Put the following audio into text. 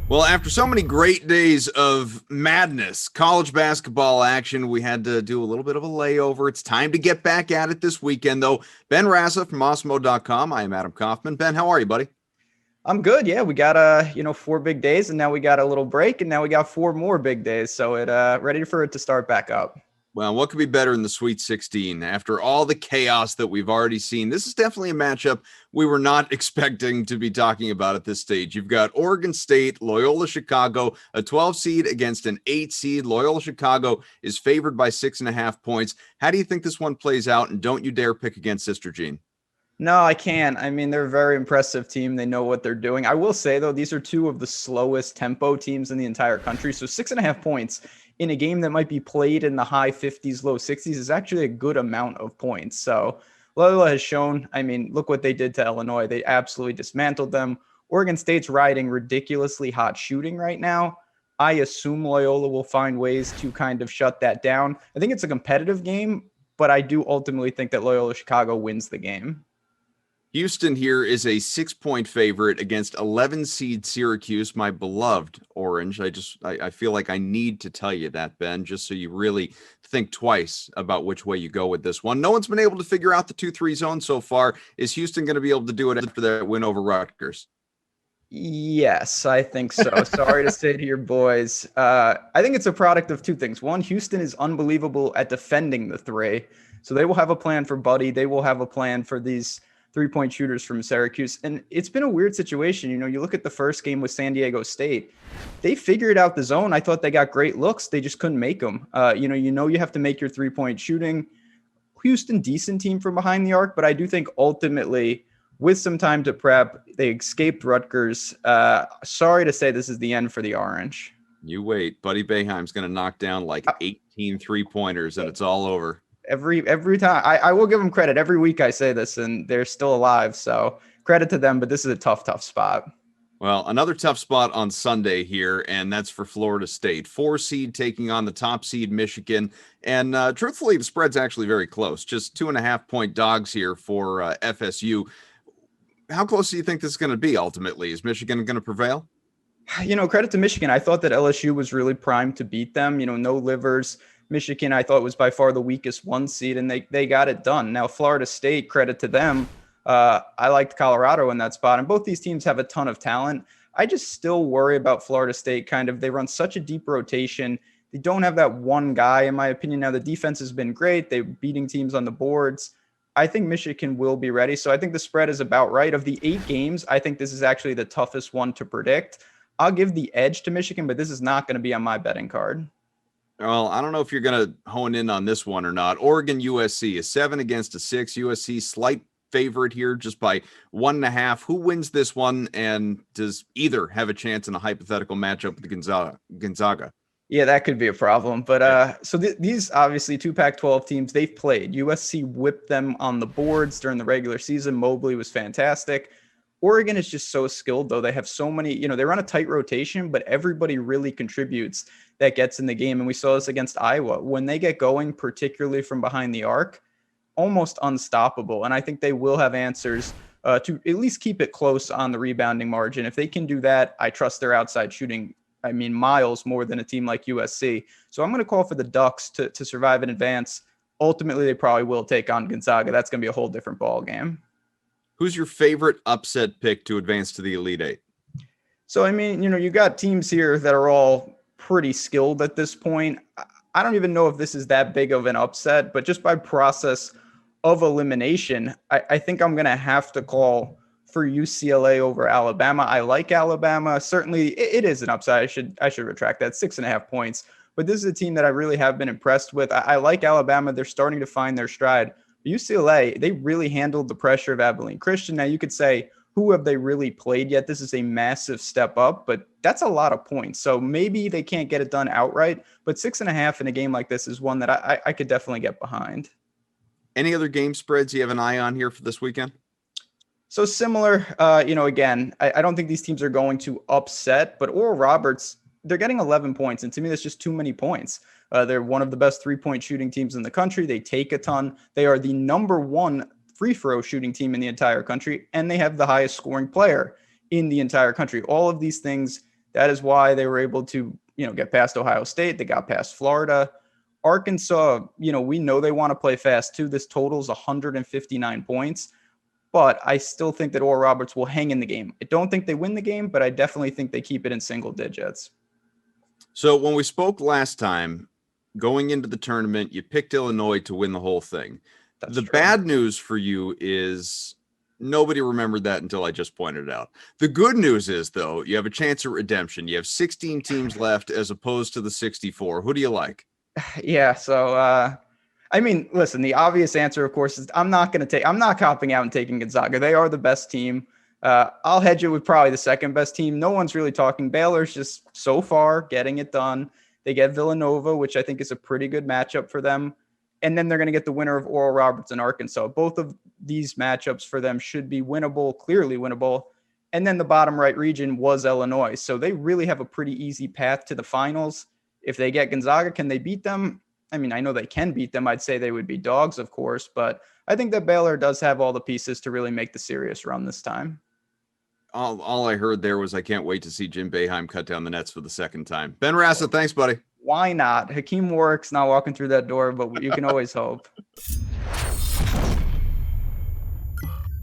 Well, after so many great days of madness, college basketball action, we had to do a little bit of a layover. It's time to get back at it this weekend, though. Ben Rasa from Osmo.com. I am Adam Kaufman. Ben, how are you, buddy? I'm good. Yeah, we got 4 big days, and now we got a little break, and now we got four more big days. So it ready for it to start back up. Well, what could be better in the Sweet 16 after all the chaos that we've already seen? This is definitely a matchup we were not expecting to be talking about at this stage. You've got Oregon State, Loyola Chicago, a 12 seed against an 8 seed. Loyola Chicago is favored by 6.5 points. How do you think this one plays out? And don't you dare pick against Sister Jean. No, I can't. I mean, they're a very impressive team. They know what they're doing. I will say, though, these are two of the slowest tempo teams in the entire country. So 6.5 points in a game that might be played in the high 50s, low 60s is actually a good amount of points. So Loyola has shown, I mean, look what they did to Illinois. They absolutely dismantled them. Oregon State's riding ridiculously hot shooting right now. I assume Loyola will find ways to kind of shut that down. I think it's a competitive game, but I do ultimately think that Loyola Chicago wins the game. Houston here is a 6-point favorite against 11 seed Syracuse, my beloved Orange. I feel like I need to tell you that, Ben, just so you really think twice about which way you go with this one. No one's been able to figure out the 2-3 zone so far. Is Houston going to be able to do it after that win over Rutgers? Yes, I think so. Sorry to say to your boys. I think it's a product of two things. One, Houston is unbelievable at defending the three. So they will have a plan for Buddy. They will have a plan for these three-point shooters from Syracuse. And it's been a weird situation. You know, you look at the first game with San Diego State. They figured out the zone. I thought they got great looks. They just couldn't make them. You have to make your three-point shooting. Houston, decent team from behind the arc, but I do think ultimately, with some time to prep, they escaped Rutgers. Sorry to say this is the end for the Orange. You wait. Buddy Boeheim's going to knock down like 18 three-pointers, and it's all over. Every time I will give them credit. Every week I say this and they're still alive. So credit to them, but this is a tough spot. Well, another tough spot on Sunday here, and that's for Florida State. 4 seed taking on the top seed Michigan. And truthfully, the spread's actually very close. Just 2.5-point dogs here for FSU. How close do you think this is going to be ultimately? Is Michigan going to prevail? Credit to Michigan. I thought that LSU was really primed to beat them. No livers. Michigan, I thought, was by far the weakest 1 seed, and they got it done. Now, Florida State, credit to them. I liked Colorado in that spot, and both these teams have a ton of talent. I just still worry about Florida State. They run such a deep rotation. They don't have that one guy, in my opinion. Now, the defense has been great. They're beating teams on the boards. I think Michigan will be ready. So I think the spread is about right. Of the 8 games, I think this is actually the toughest one to predict. I'll give the edge to Michigan, but this is not going to be on my betting card. Well, I don't know if you're going to hone in on this one or not. Oregon, USC, a 7 against a 6. USC slight favorite here just by 1.5. Who wins this one, and does either have a chance in a hypothetical matchup with Gonzaga? Yeah, that could be a problem. But these obviously 2 Pac-12 teams, they've played. USC whipped them on the boards during the regular season. Mobley was fantastic. Oregon is just so skilled, though. They have so many, they run a tight rotation, but everybody really contributes that gets in the game. And we saw this against Iowa. When they get going, particularly from behind the arc, almost unstoppable. And I think they will have answers to at least keep it close on the rebounding margin. If they can do that, I trust their outside shooting, miles more than a team like USC. So I'm going to call for the Ducks to survive in advance. Ultimately, they probably will take on Gonzaga. That's going to be a whole different ball game. Who's your favorite upset pick to advance to the Elite Eight? So, you got teams here that are all pretty skilled at this point. I don't even know if this is that big of an upset, but just by process of elimination, I think I'm going to have to call for UCLA over Alabama. I like Alabama. Certainly, it is an upside. I should retract that. 6.5 points. But this is a team that I really have been impressed with. I like Alabama. They're starting to find their stride. UCLA, they really handled the pressure of Abilene Christian. Now, you could say, who have they really played yet? This is a massive step up, but that's a lot of points. So maybe they can't get it done outright, but 6.5 in a game like this is one that I could definitely get behind. Any other game spreads you have an eye on here for this weekend? So similar, again, I don't think these teams are going to upset, but Oral Roberts, they're getting 11 points. And to me, that's just too many points. They're one of the best 3-point shooting teams in the country. They take a ton. They are the number 1 free throw shooting team in the entire country, and they have the highest scoring player in the entire country. All of these things That is why they were able to, get past Ohio State. They got past Florida. Arkansas, we know they want to play fast too. This totals 159 points, but I still think that Oral Roberts will hang in the game. I don't think they win the game, but I definitely think they keep it in single digits. So when we spoke last time, going into the tournament, you picked Illinois to win the whole thing. That's the true. Bad news for you is nobody remembered that until I just pointed it out. The good news is, though, you have a chance at redemption. You have 16 teams left as opposed to the 64. Who do you like? Yeah, so listen, the obvious answer, of course, is I'm not copping out and taking Gonzaga. They are the best team. I'll hedge it with probably the second best team. No one's really talking. Baylor's just so far getting it done. They get Villanova, which I think is a pretty good matchup for them. And then they're going to get the winner of Oral Roberts and Arkansas. Both of these matchups for them should be winnable, clearly winnable. And then the bottom right region was Illinois. So they really have a pretty easy path to the finals. If they get Gonzaga, can they beat them? I mean, I know they can beat them. I'd say they would be dogs, of course, but I think that Baylor does have all the pieces to really make the serious run this time. All I heard there was I can't wait to see Jim Boeheim cut down the nets for the second time. Ben Rasa, thanks, buddy. Why not? Hakeem Warwick's not walking through that door, but you can always hope.